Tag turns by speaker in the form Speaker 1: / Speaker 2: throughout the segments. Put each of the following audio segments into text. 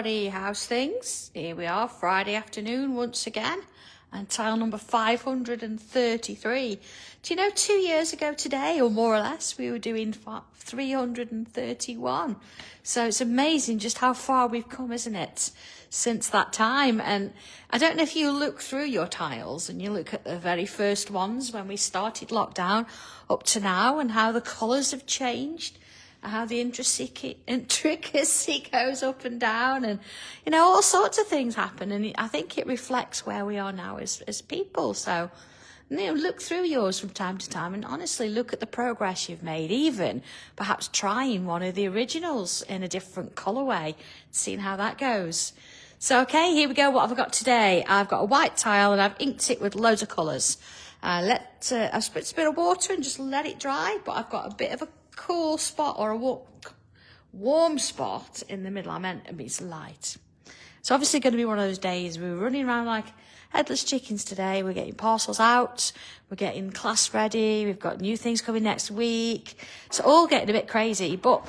Speaker 1: everybody, how's things? Here we are, Friday afternoon once again, and tile number 533. Do you know 2 years ago today, or more or less, we were doing 331. So it's amazing just how far we've come, isn't it, since that time. And I don't know if you look through your tiles and you look at the very first ones when we started lockdown up to now, and how the colours have changed, how the intricacy goes up and down, and you know, all sorts of things happen. And I think it reflects where we are now as people. So, you know, look through yours from time to time and honestly look at the progress you've made, even perhaps trying one of the originals in a different colourway, seeing how that goes. So, okay, here we go. What have I got today? I've got a white tile and I've inked it with loads of colours. I've spritzed a bit of water and just let it dry, but I've got a bit of a cool spot, or a warm spot in the middle. I meant it's light. It's obviously going to be one of those days we were running around like headless chickens today. We're getting parcels out, we're getting class ready, we've got new things coming next week. It's all getting a bit crazy, but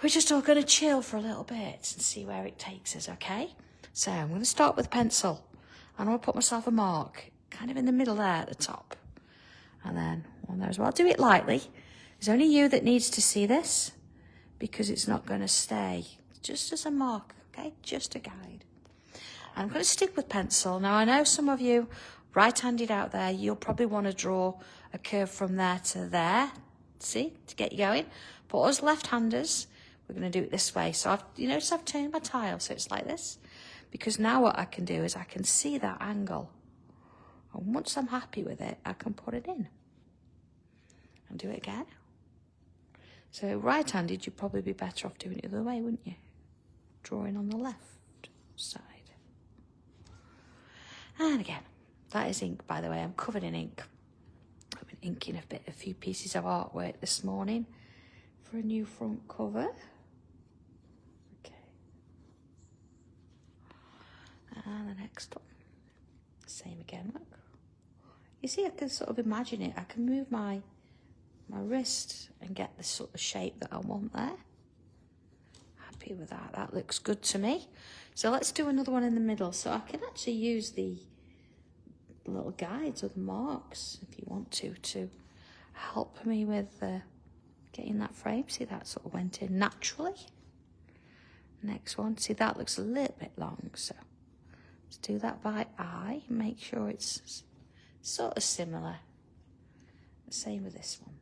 Speaker 1: we're just all going to chill for a little bit and see where it takes us, okay? So I'm going to start with pencil, and I'll put myself a mark kind of in the middle there at the top, and then one there as well. Do it lightly. It's only you that needs to see this, because it's not going to stay. Just as a mark, okay? Just a guide. And I'm going to stick with pencil. Now, I know some of you right-handed out there, you'll probably want to draw a curve from there to there, see, to get you going. But us left-handers, we're going to do it this way. So you notice I've turned my tile, so it's like this. Because now what I can do is I can see that angle. And once I'm happy with it, I can put it in. And do it again. So right-handed, you'd probably be better off doing it the other way, wouldn't you? Drawing on the left side. And again, that is ink, by the way. I'm covered in ink. I've been inking a few pieces of artwork this morning for a new front cover. Okay. And the next one. Same again, look. You see, I can sort of imagine it. I can move my wrist and get the sort of shape that I want there. Happy with that. That looks good to me. So let's do another one in the middle. So I can actually use the little guides or the marks, if you want to help me with getting that frame. See, that sort of went in naturally. Next one. See, that looks a little bit long. So let's do that by eye. Make sure it's sort of similar. Same with this one.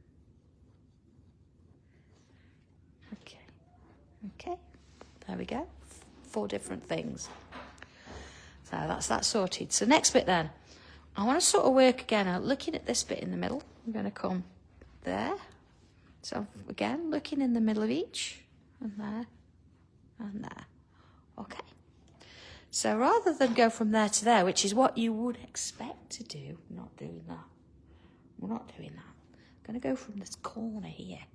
Speaker 1: Okay, there we go. 4 different things. So that's that sorted. So next bit then, I want to sort of work again out, looking at this bit in the middle. I'm going to come there. So again, looking in the middle of each, and there, and there. Okay. So rather than go from there to there, which is what you would expect to do, I'm not doing that. We're not doing that. I'm going to go from this corner here.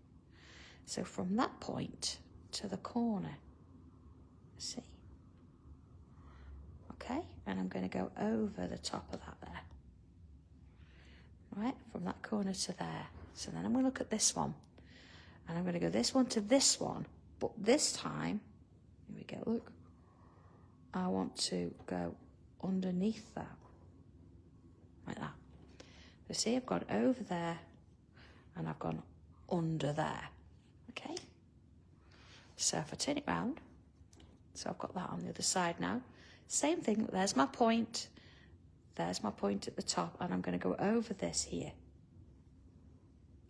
Speaker 1: So from that point to the corner, see? Okay, and I'm going to go over the top of that there. Right, from that corner to there. So then I'm going to look at this one, and I'm going to go this one to this one, but this time, here we go, look, I want to go underneath that, like that. So see, I've gone over there, and I've gone under there, okay? So if I turn it round, so I've got that on the other side now. Same thing, there's my point at the top, and I'm going to go over this here.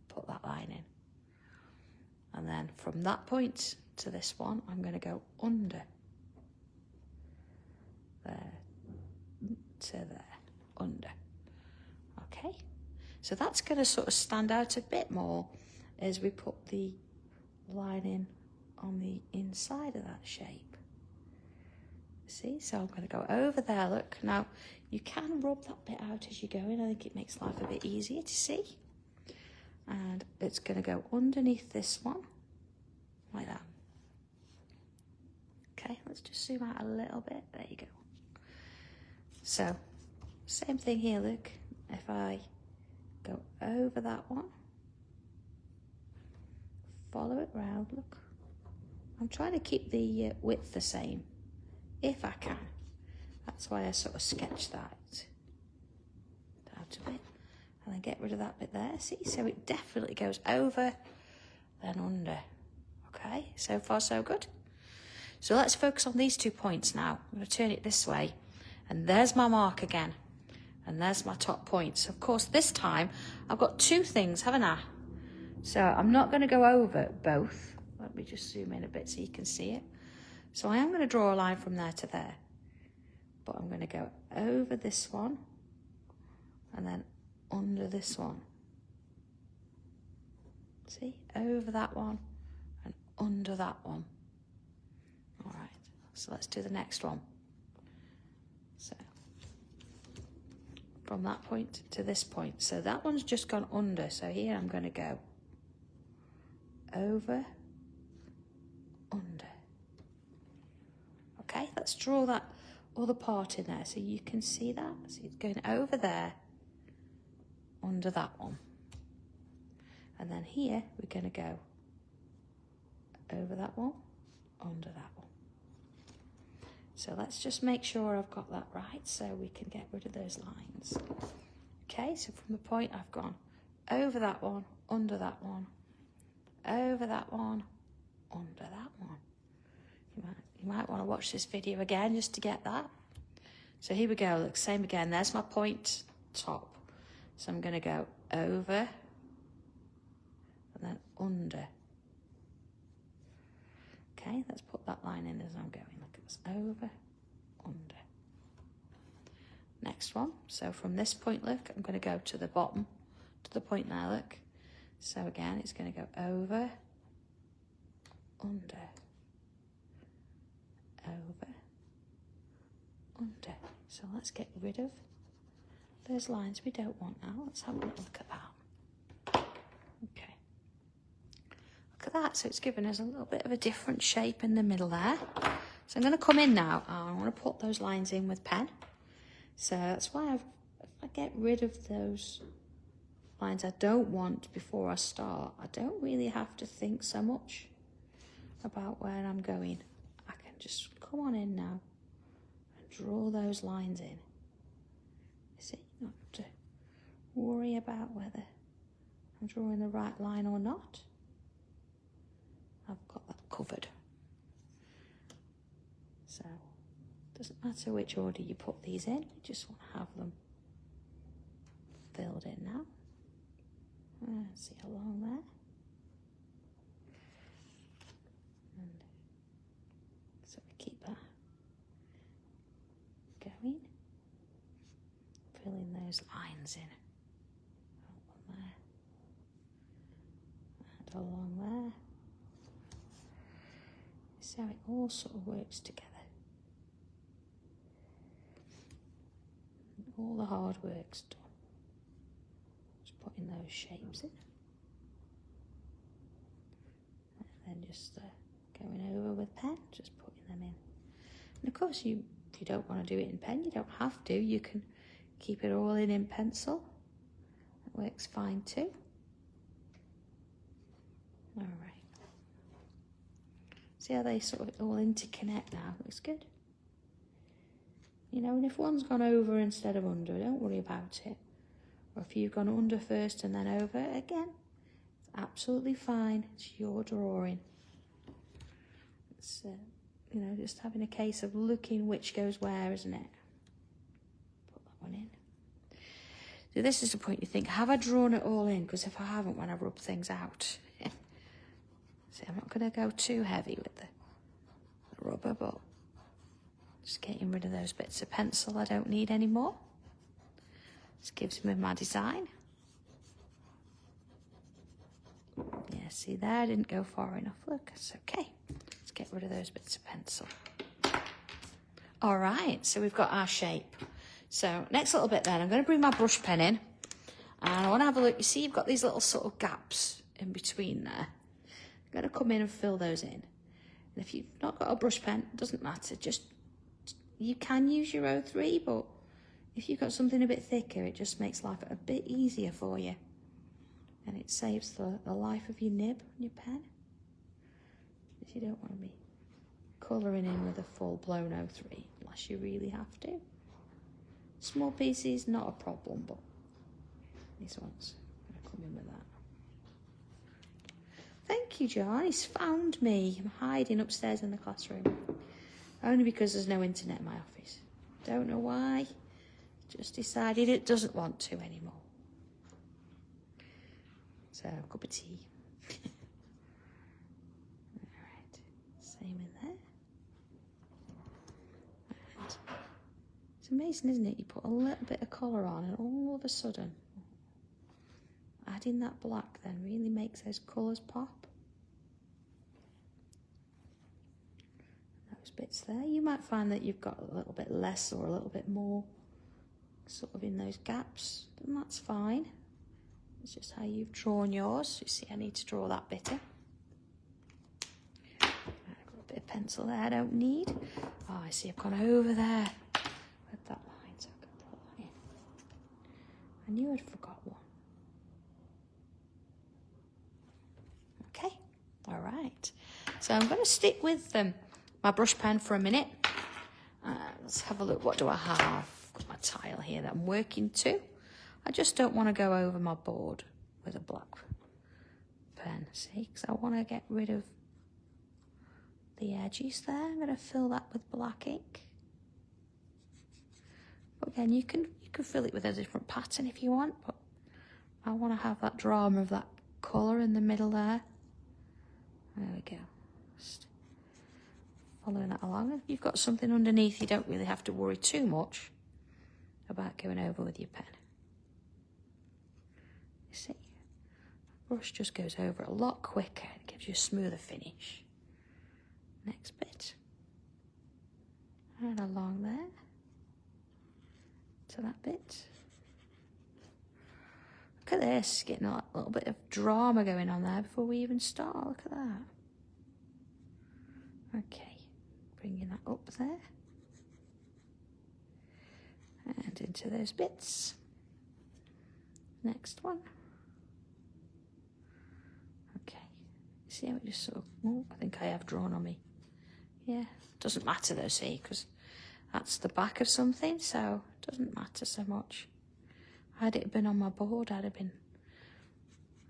Speaker 1: Put that line in. And then from that point to this one, I'm going to go under. There, to there, under. Okay, so that's going to sort of stand out a bit more as we put the line in on the inside of that shape. See, so I'm going to go over there, look. Now, you can rub that bit out as you go in. I think it makes life a bit easier to see. And it's going to go underneath this one, like that. Okay, let's just zoom out a little bit. There you go. So, same thing here, look. If I go over that one, follow it round, look. I'm trying to keep the width the same. if I can. That's why I sort of sketched that out a bit. And then get rid of that bit there, see? So it definitely goes over, then under. Okay, so far so good. So let's focus on these 2 points now. I'm going to turn it this way. And there's my mark again. And there's my top point. So of course this time I've got 2 things, haven't I? So I'm not going to go over both. Let me just zoom in a bit so you can see it. So I am going to draw a line from there to there. But I'm going to go over this one and then under this one. See, over that one and under that one. All right, so let's do the next one. So from that point to this point. So that one's just gone under. So here I'm going to go over, under. Okay, let's draw that other part in there so you can see that. So it's going over there, under that one. And then here we're going to go over that one, under that one. So let's just make sure I've got that right so we can get rid of those lines. Okay, so from the point I've gone over that one, under that one, over that one, under that one. You might want to watch this video again just to get that. So here we go, look, same again. There's my point top. So I'm going to go over and then under. Okay, let's put that line in as I'm going. Look, it was over, under. Next one. So from this point, look, I'm going to go to the bottom, to the point now, look. So again, it's going to go over, under, over, under. So let's get rid of those lines we don't want now. Let's have a little look at that. Okay. Look at that. So it's given us a little bit of a different shape in the middle there. So I'm going to come in now. I want to put those lines in with pen. So that's why if I get rid of those lines I don't want before I start, I don't really have to think so much about where I'm going. I can just come on in now and draw those lines in. You see, not to worry about whether I'm drawing the right line or not. I've got that covered. So it doesn't matter which order you put these in, you just want to have them filled in now. See along there. And so we keep that going. Filling those lines in. Along there. And along there. So it all sort of works together. And all the hard work's done. Putting those shapes in, and then just going over with pen, just putting them in. And of course, if you don't want to do it in pen, you don't have to. You can keep it all in pencil. That works fine too. All right. See how they sort of all interconnect now? Looks good. You know, and if one's gone over instead of under, don't worry about it. Or if you've gone under first and then over, again, it's absolutely fine. It's your drawing. It's, you know, just having a case of looking which goes where, isn't it? Put that one in. So this is the point you think, have I drawn it all in? Because if I haven't, when I rub things out. See, I'm not going to go too heavy with the rubber, but just getting rid of those bits of pencil I don't need anymore. This gives me my design. Yeah, see there, I didn't go far enough. Look, it's okay. Let's get rid of those bits of pencil. All right, so we've got our shape. So next little bit then, I'm going to bring my brush pen in. And I want to have a look. You see, you've got these little sort of gaps in between there. I'm going to come in and fill those in. And if you've not got a brush pen, it doesn't matter. Just, you can use your O3, but if you've got something a bit thicker, it just makes life a bit easier for you. And it saves the life of your nib on your pen. If you don't want to be colouring in with a full-blown 03, unless you really have to. Small pieces, not a problem, but these ones, I'm going to come in with that. Thank you, John. He's found me. I'm hiding upstairs in the classroom. Only because there's no internet in my office. Don't know why. Just decided it doesn't want to anymore. So, cup of tea. Alright, same in there. Right. It's amazing, isn't it? You put a little bit of colour on and all of a sudden, adding that black then really makes those colours pop. Those bits there, you might find that you've got a little bit less or a little bit more sort of in those gaps, and that's fine. It's just how you've drawn yours. You see, I need to draw that bit in. I've got a bit of pencil there I don't need. Oh, I see I've gone over there with that line, so I can draw that in. I knew I'd forgot one. Okay, all right. So I'm going to stick with my brush pen for a minute. Let's have a look. What do I have? I've got my tile here that I'm working to. I just don't want to go over my board with a black pen, see, because I want to get rid of the edges there. I'm going to fill that with black ink. But again, you can fill it with a different pattern if you want, but I want to have that drama of that colour in the middle there. There we go. Just following that along. If you've got something underneath, you don't really have to worry too much about going over with your pen. You see, the brush just goes over a lot quicker. It gives you a smoother finish. Next bit. And along there. To that bit. Look at this, getting a little bit of drama going on there before we even start. Look at that. Okay, bringing that up there. And into those bits. Next one. Okay, see how it just sort of, oh, I think I have drawn on me. Yeah, doesn't matter though, see, because that's the back of something, so it doesn't matter so much. Had it been on my board, I'd have been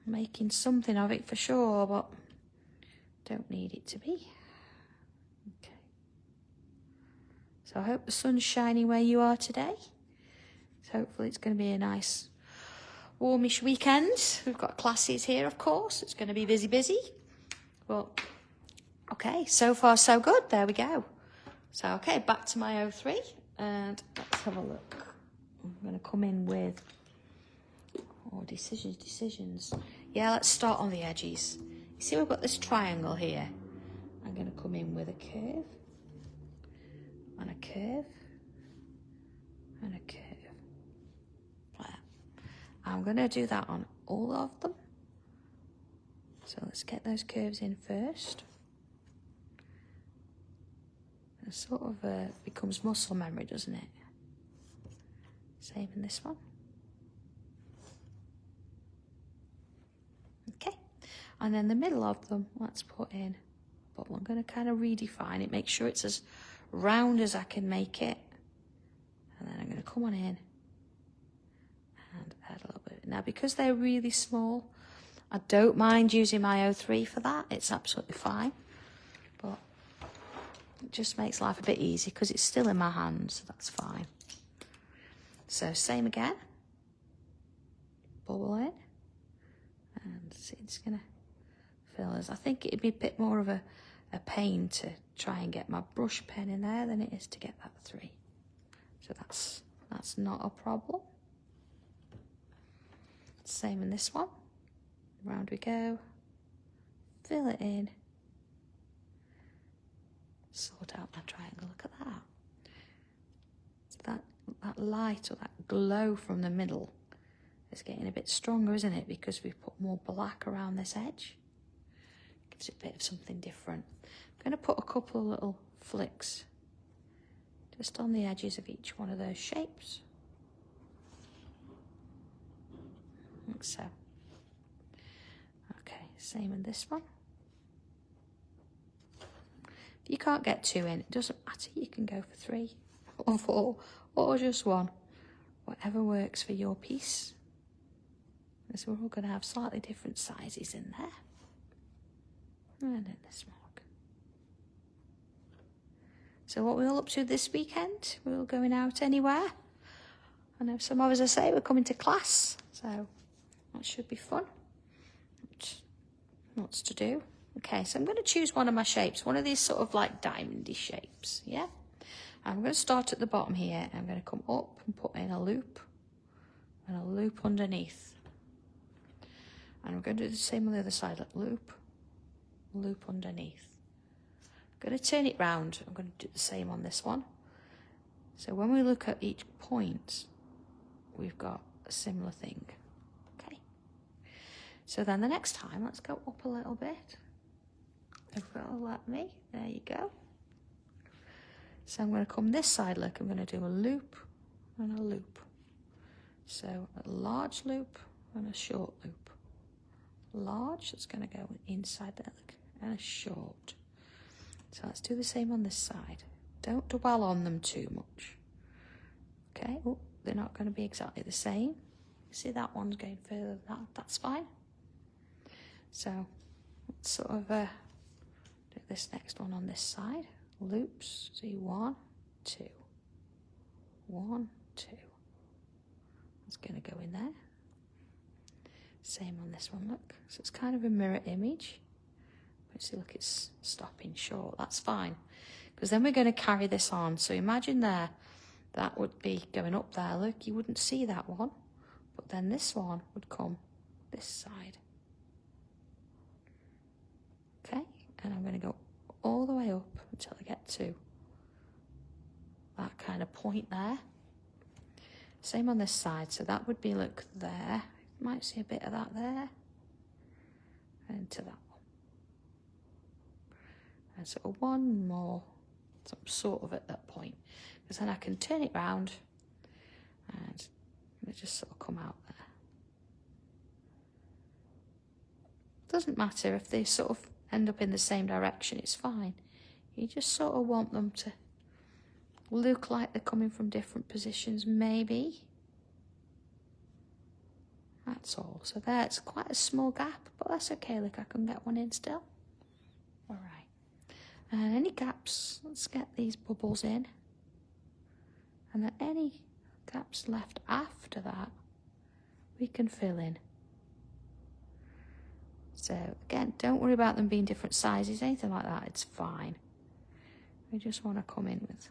Speaker 1: making something of it for sure, but don't need it to be. Okay. So I hope the sun's shining where you are today. So hopefully it's going to be a nice warmish weekend. We've got classes here, of course. It's going to be busy. But, okay, so far so good. There we go. So, okay, back to my 03. And let's have a look. I'm going to come in with, decisions. Yeah, let's start on the edges. You see we've got this triangle here. I'm going to come in with a curve. And a curve. And a curve. I'm going to do that on all of them. So let's get those curves in first. It sort of becomes muscle memory, doesn't it? Same in this one. Okay. And then the middle of them, let's put in a bubble. I'm going to kind of redefine it, make sure it's as round as I can make it. And then I'm going to come on in and add a little bit. Now, because they're really small, I don't mind using my 03 for that. It's absolutely fine. But it just makes life a bit easier because it's still in my hand, so that's fine. So same again. Bubble in. And see, it's going to fill as. I think it'd be a bit more of a pain to try and get my brush pen in there than it is to get that 3. So that's not a problem. Same in this one. Round we go. Fill it in. Sort out my triangle. Look at that. That light or that glow from the middle is getting a bit stronger, isn't it? Because we've put more black around this edge. Gives it a bit of something different. I'm going to put a couple of little flicks just on the edges of each one of those shapes. Like so. Okay, same in this one. If you can't get 2 in, it doesn't matter. You can go for 3 or 4 or just 1. Whatever works for your piece. So we're all going to have slightly different sizes in there. And in this mark. So what we're all up to this weekend? We're all going out anywhere? I know some of us, I say, we're coming to class. So that should be fun. Lots to do. Okay, so I'm going to choose one of my shapes. One of these sort of like diamondy shapes. Yeah? I'm going to start at the bottom here. I'm going to come up and put in a loop. And a loop underneath. And I'm going to do the same on the other side, like loop, loop underneath. I'm going to turn it round. I'm going to do the same on this one. So when we look at each point, we've got a similar thing. Okay. So then the next time, let's go up a little bit. If it'll let me. There you go. So I'm going to come this side, look, I'm going to do a loop and a loop. So a large loop and a short loop. Large, it's going to go inside there, look, and a short. So let's do the same on this side. Don't dwell on them too much. Okay, oh, they're not going to be exactly the same. See, that one's going further than that, that's fine. So let's sort of do this next one on this side. Loops, see, 1, 2, 1, 2. It's going to go in there. Same on this one, look. So it's kind of a mirror image. But see, look, it's stopping short. That's fine. Because then we're going to carry this on. So imagine there, that would be going up there. Look, you wouldn't see that one. But then this one would come this side. Okay, and I'm going to go all the way up until I get to that kind of point there. Same on this side. So that would be, look, there. Might see a bit of that there, and to that one. And so one more, so I'm sort of at that point, because then I can turn it round and it just sort of come out there. Doesn't matter if they sort of end up in the same direction, it's fine. You just sort of want them to look like they're coming from different positions, maybe. That's all. So there, it's quite a small gap, but that's okay. Look, I can get one in still. All right. And any gaps, let's get these bubbles in. And then any gaps left after that, we can fill in. So again, don't worry about them being different sizes, anything like that. It's fine. We just want to come in with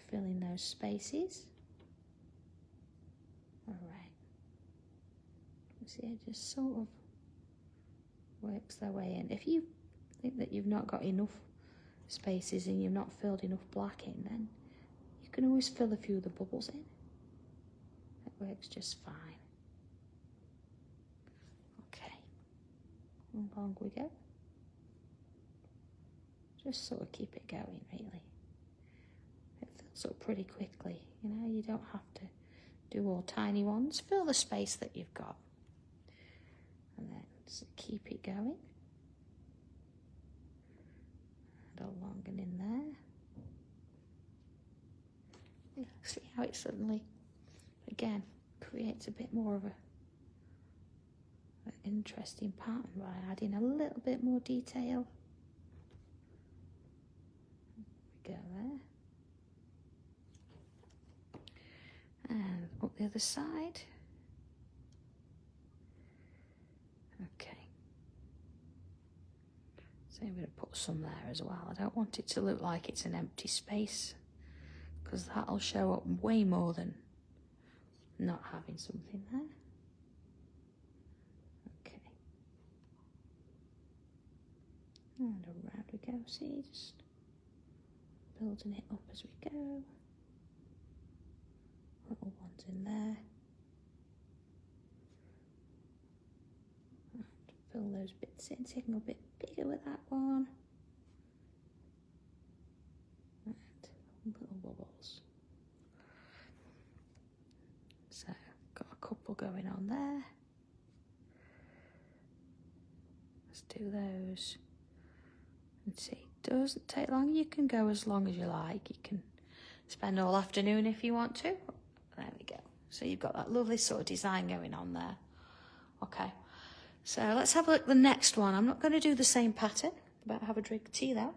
Speaker 1: filling those spaces. All right. See, it just sort of works their way in. If you think that you've not got enough spaces and you've not filled enough black in, then you can always fill a few of the bubbles in. It works just fine. Okay, along we go. Just sort of keep it going, really. It fills up pretty quickly, you know, you don't have to do all tiny ones. Fill the space that you've got. And then just keep it going. And along and in there. Yeah, see how it suddenly, again, creates a bit more of an interesting pattern by adding a little bit more detail. There we go there. And up the other side. Okay, so I'm going to put some there as well. I don't want it to look like it's an empty space, because that'll show up way more than not having something there. Okay, and around we go. See, just building it up as we go. Little ones in there. Fill those bits in, so you can go a bit bigger with that one. And little bubbles. So, got a couple going on there. Let's do those. And see, doesn't take long. You can go as long as you like. You can spend all afternoon if you want to. There we go. So you've got that lovely sort of design going on there. Okay, so let's have a look at the next one. I'm not going to do the same pattern. About to have a drink of tea though.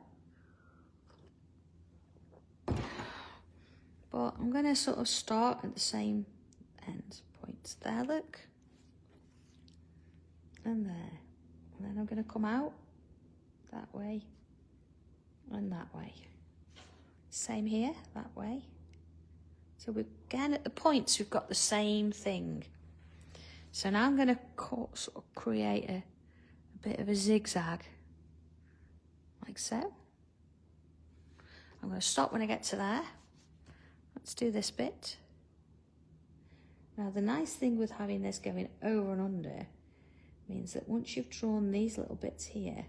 Speaker 1: But I'm going to sort of start at the same end points. There, look. And there. And then I'm going to come out that way and that way. Same here, that way. So we're again at the points, we've got the same thing. So now I'm going to sort of create a bit of a zigzag, like so. I'm going to stop when I get to there. Let's do this bit. Now the nice thing with having this going over and under means that once you've drawn these little bits here,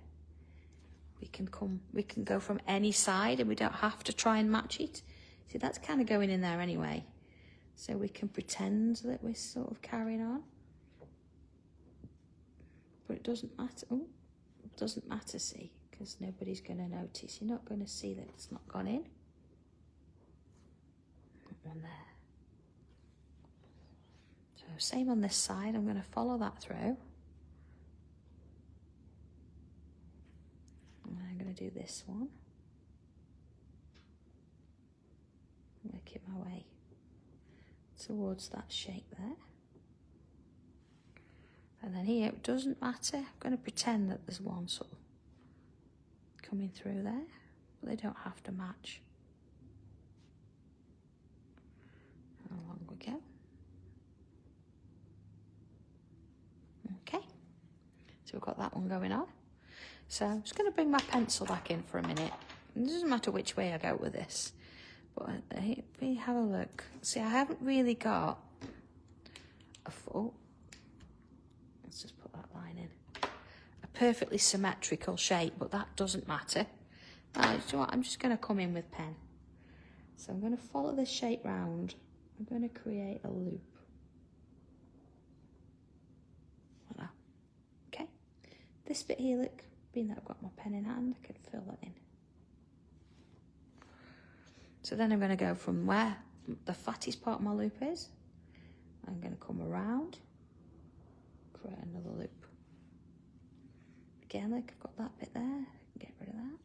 Speaker 1: we can go from any side and we don't have to try and match it. See, that's kind of going in there anyway. So we can pretend that we're sort of carrying on. But it doesn't matter. Oh, it doesn't matter, see, because nobody's going to notice. You're not going to see that it's not gone in. One there. So same on this side. I'm going to follow that through. And I'm going to do this one. Work it my way towards that shape there. And then here, it doesn't matter. I'm going to pretend that there's one sort of coming through there, but they don't have to match. And along we go. Okay, so we've got that one going on. So I'm just going to bring my pencil back in for a minute. It doesn't matter which way I go with this. But if we have a look. See, I haven't really got a full... Let's just put that line in. A perfectly symmetrical shape, but that doesn't matter. Do you know what? I'm just going to come in with pen. So I'm going to follow this shape round. I'm going to create a loop. Voilà. Okay. This bit here, look, being that I've got my pen in hand, I can fill that in. So then I'm going to go from where the fattest part of my loop is. I'm going to come around, create another loop. Again, look, I've got that bit there. Get rid of that.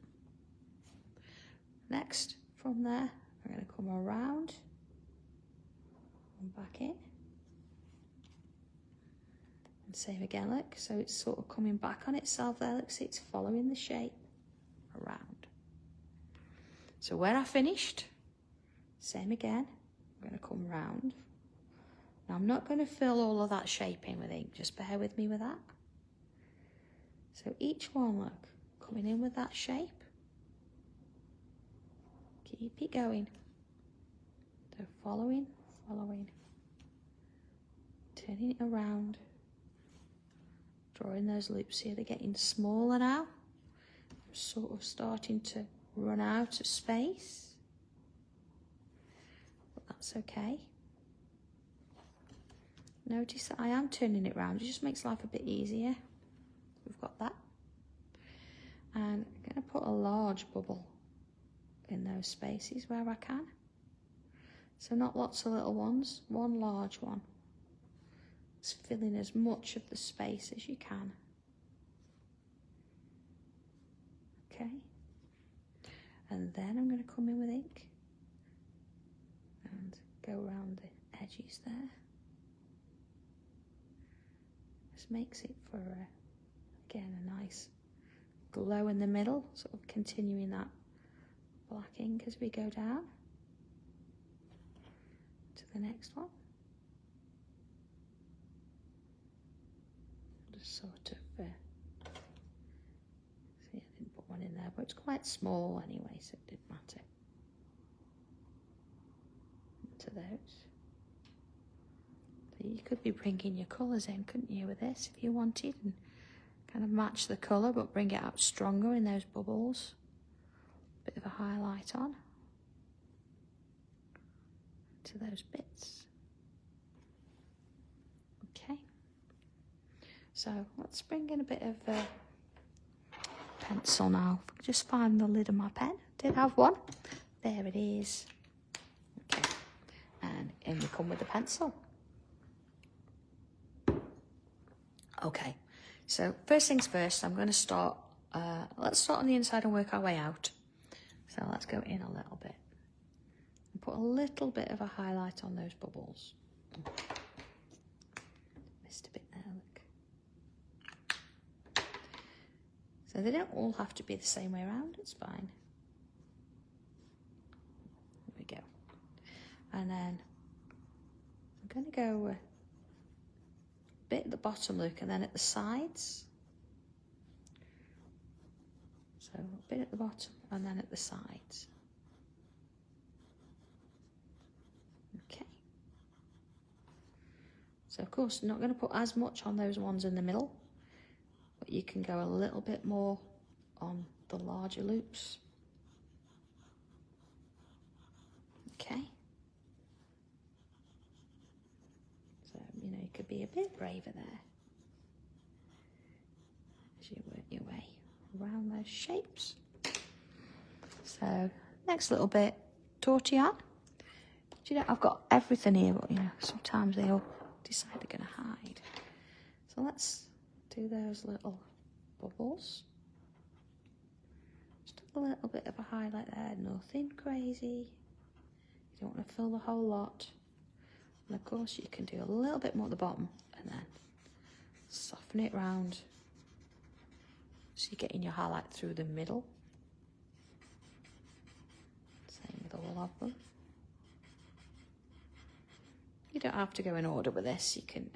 Speaker 1: Next, from there, I'm going to come around and back in. And same again, look. So it's sort of coming back on itself there. Look, see, it's following the shape around. So where I finished, same again, I'm going to come round. Now I'm not going to fill all of that shape in with ink, just bear with me with that. So each one, look, coming in with that shape. Keep it going. So following, turning it around, drawing those loops here. They're getting smaller now. I'm sort of starting to run out of space, but that's okay. Notice that I am turning it round. It just makes life a bit easier. We've got that. And I'm going to put a large bubble in those spaces where I can. So not lots of little ones, one large one. It's filling as much of the space as you can. Okay. And then I'm going to come in with ink and go around the edges there. This makes it for, again, a nice glow in the middle, sort of continuing that black ink as we go down to the next one. Just sort of, see, I didn't put one in there, but it's quite small anyway, so it didn't matter. To those. So you could be bringing your colours in, couldn't you, with this, if you wanted, and kind of match the colour, but bring it out stronger in those bubbles. Bit of a highlight on to those bits. Okay. So let's bring in a bit of pencil now. Just find the lid of my pen. Did have one. There it is. Okay. And in we come with the pencil. Okay. So first things first, I'm going to start, let's start on the inside and work our way out. So let's go in a little bit. And put a little bit of a highlight on those bubbles. Missed a bit there, look. So they don't all have to be the same way around, it's fine. There we go. And then I'm going to go a bit at the bottom, look, and then at the sides. So a bit at the bottom and then at the sides. Okay. So of course, I'm not going to put as much on those ones in the middle, but you can go a little bit more on the larger loops. Okay. So, you know, you could be a bit braver there as you work your way around those shapes. So, next little bit, Tortillon. Do you know, I've got everything here, but, you know, sometimes they all decide they're going to hide. So let's do those little bubbles. Just a little bit of a highlight there, nothing crazy. You don't want to fill the whole lot. And of course you can do a little bit more at the bottom and then soften it round. So you're getting your highlight through the middle. Same with all of them. You don't have to go in order with this. You can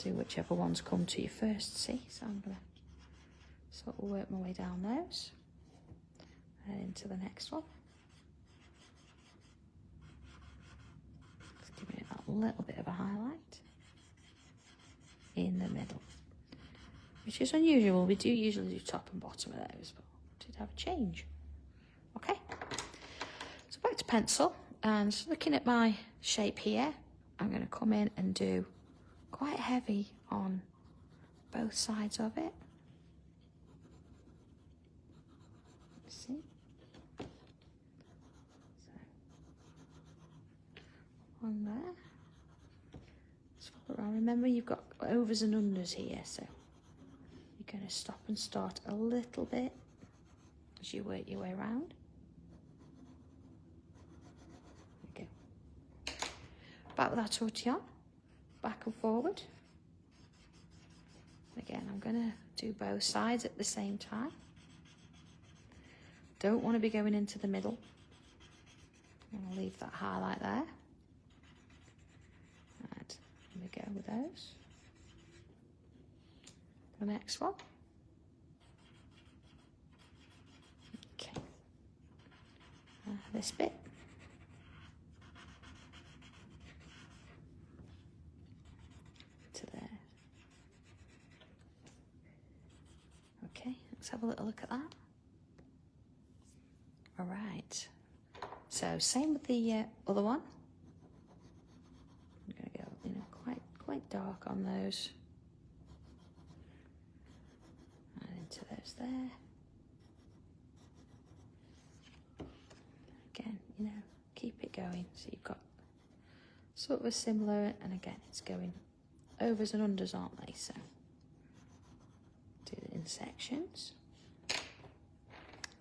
Speaker 1: do whichever ones come to you first, see? So I'm going to sort of work my way down those and into the next one. Just giving it that little bit of a highlight in the middle, which is unusual. We do usually do top and bottom of those, but we did have a change. Okay, so back to pencil, and looking at my shape here, I'm going to come in and do quite heavy on both sides of it. See? So, on there. Swap it around. Remember, you've got overs and unders here, so you're going to stop and start a little bit as you work your way around. There we go. Back with our tortillon. Back and forward. Again, I'm going to do both sides at the same time. Don't want to be going into the middle. I'm going to leave that highlight there. And here we go with those. The next one. Okay. This bit. There. Okay, let's have a little look at that. All right, so same with the other one. I'm going to go, you know, quite dark on those, and into those there. Again, you know, keep it going. So you've got sort of a similar, and again, it's going overs and unders, aren't they? So do it in sections.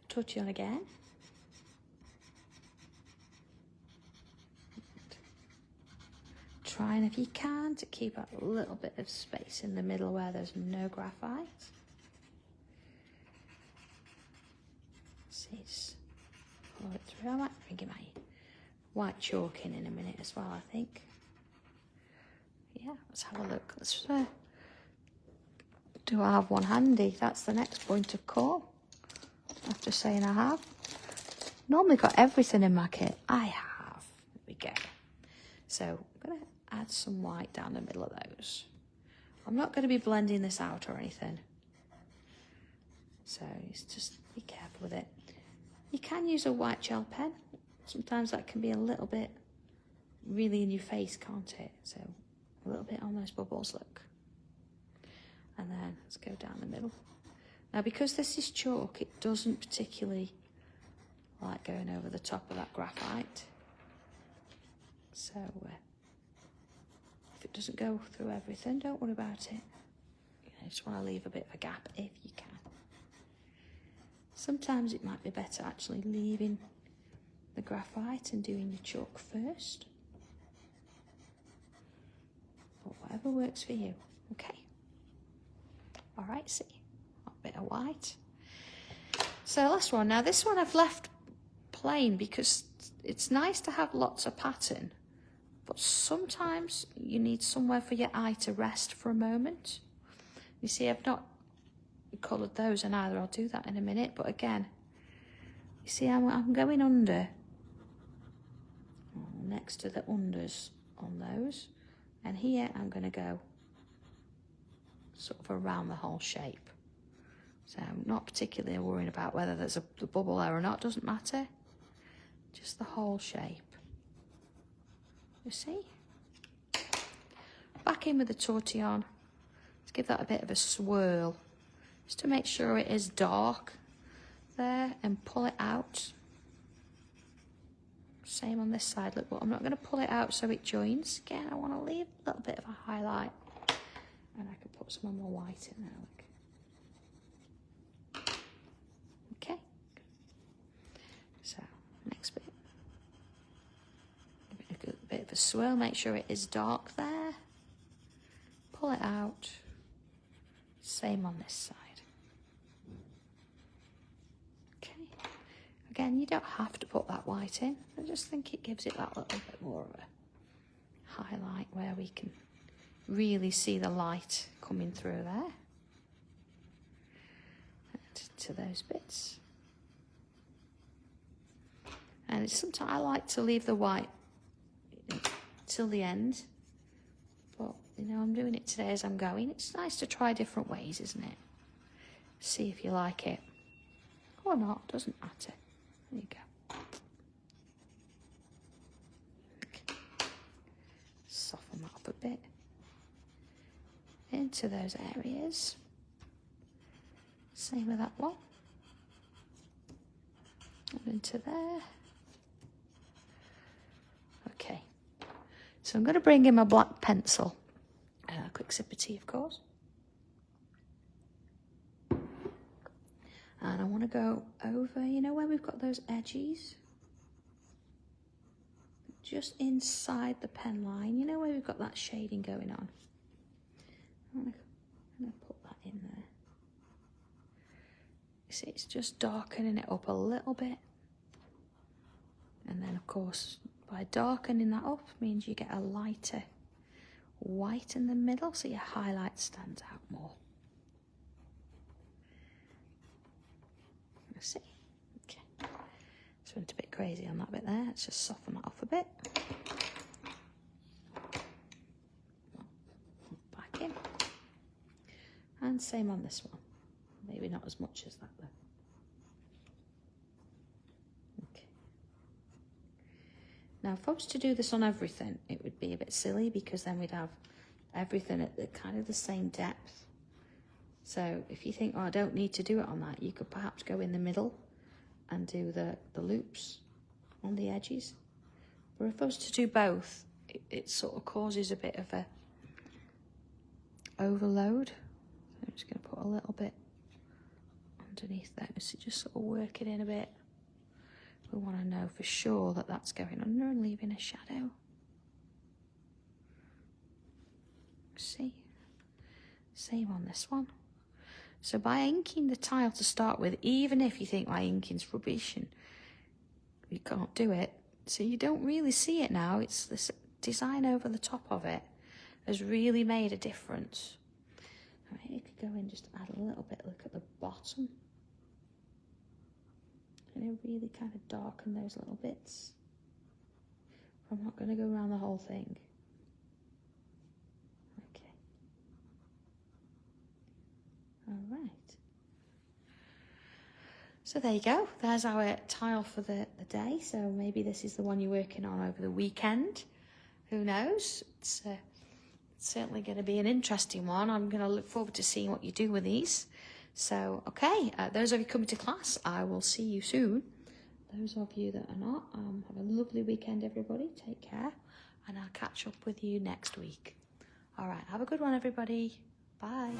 Speaker 1: Tortillon again. Try, and if you can, to keep a little bit of space in the middle where there's no graphite. See, just follow it through. I might bring my white chalk in a minute as well, I think. Yeah, let's have a look. Let's do I have one handy? That's the next point of call. After saying I have. Normally got everything in my kit. I have. There we go. So I'm going to add some white down the middle of those. I'm not going to be blending this out or anything. So just be careful with it. You can use a white gel pen. Sometimes that can be a little bit really in your face, can't it? So a little bit on those bubbles, look. And then let's go down the middle. Now, because this is chalk, it doesn't particularly like going over the top of that graphite. So if it doesn't go through everything, don't worry about it. You just want to leave a bit of a gap if you can. Sometimes it might be better actually leaving the graphite and doing the chalk first. But whatever works for you, okay? All right, see, a bit of white. So last one. Now this one I've left plain because it's nice to have lots of pattern, but sometimes you need somewhere for your eye to rest for a moment. You see, I've not coloured those, and either I'll do that in a minute, but again, you see I'm going under, next to the unders on those, and here I'm going to go sort of around the whole shape. So I'm not particularly worrying about whether there's a bubble there or not, doesn't matter. Just the whole shape. You see? Back in with the Tortillon. Let's give that a bit of a swirl, just to make sure it is dark there, and pull it out. Same on this side, look, but I'm not going to pull it out so it joins. Again, I want to leave a little bit of a highlight, and I can put some more white in there. Look. Okay. So, next bit. Give it a bit of a swirl, make sure it is dark there. Pull it out. Same on this side. Okay. Again, you don't have to put that white in. I just think it gives it that little bit more of a highlight where we can really see the light coming through there. And to those bits. And it's sometimes I like to leave the white till the end. But, you know, I'm doing it today as I'm going. It's nice to try different ways, isn't it? See if you like it. Or not, doesn't matter. There you go. Okay. Soften that up a bit. Into those areas. Same with that one. And into there. Okay. So I'm going to bring in my black pencil. A quick sip of tea, of course. And I want to go over, you know, where we've got those edges? Just inside the pen line, you know, where we've got that shading going on? I'm going to put that in there. You see, it's just darkening it up a little bit. And then, of course, by darkening that up means you get a lighter white in the middle, so your highlight stands out more. Let's see. Okay. Just went a bit crazy on that bit there. Let's just soften that off a bit. Back in. And same on this one. Maybe not as much as that though. Okay. Now, if I was to do this on everything, it would be a bit silly because then we'd have everything at the kind of the same depth. So if you think, oh, I don't need to do it on that, you could perhaps go in the middle and do the loops on the edges. But if I was to do both, it sort of causes a bit of a overload. So I'm just going to put a little bit underneath those, so just sort of work it in a bit. We want to know for sure that that's going under and leaving a shadow. See? Same on this one. So by inking the tile to start with, even if you think my inking's rubbish and you can't do it, so you don't really see it now, it's this design over the top of it has really made a difference. Right, you could go in, just add a little bit, look at the bottom. And I really kind of darken those little bits. I'm not going to go around the whole thing. Okay. All right. So there you go. There's our tile for the day. So maybe this is the one you're working on over the weekend. Who knows? It's certainly going to be an interesting one. I'm going to look forward to seeing what you do with these. So, okay, those of you coming to class, I will see you soon. Those of you that are not, have a lovely weekend, everybody. Take care, and I'll catch up with you next week. All right, have a good one, everybody. Bye.